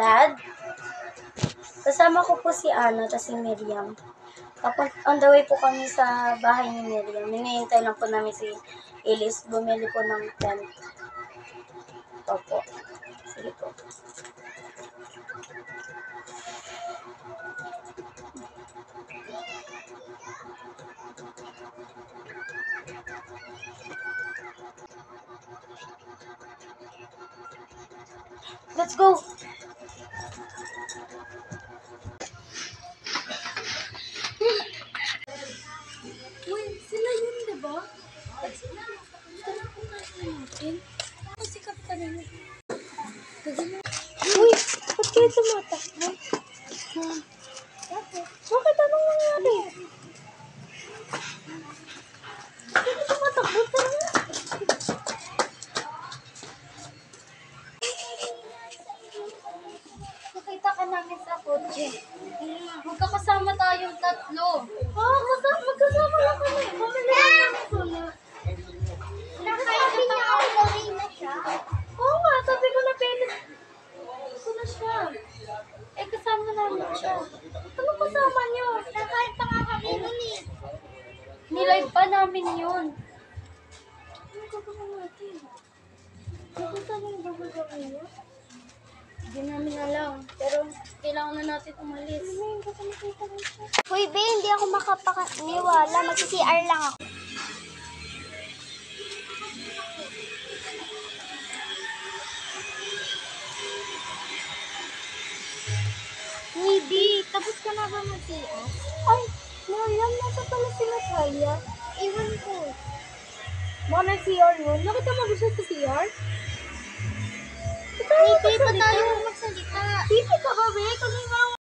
Dad? Kasama ko po si Ana at si Miriam. On the way po kami sa bahay ni Miriam. Hinihintay lang po namin si Elise. Bumili po ng tent. Opo. Sige po. Let's go! Uy, sila yun, diba? Tara po natin. Ako si Kapitan yun. Uy! Ba't kayo tumatakbo? Bakit? Anong nangyari? Bakit tumatakbo? Tara! Nakita ka namin sa kotse. Magkakasama tayong tatlo. Magkasama lang kami. Mamili lang namin suna. Sabi niya ako gawin na siya. Oo nga, sabi ko na pilit ko na siya. Eh, kasama namin siya. Ano kasama niyo? Nakain pa nga kami nun eh. Nilive pa namin yun. Ano gagawin natin? Pupunta na yung gagawin niyo? Hindi namin alam. Pero kailangan na natin umalis. Uy, be, hindi ako makapaniwala. Mag-CR lang ako. Uy, be, tapos ka na ba mag-CR? Ay, Miriam, nasa pala si Natalia. Iwan ko. Mga nag-CR yun. Nakita mo ba siya sa CR? Hindi pa tayo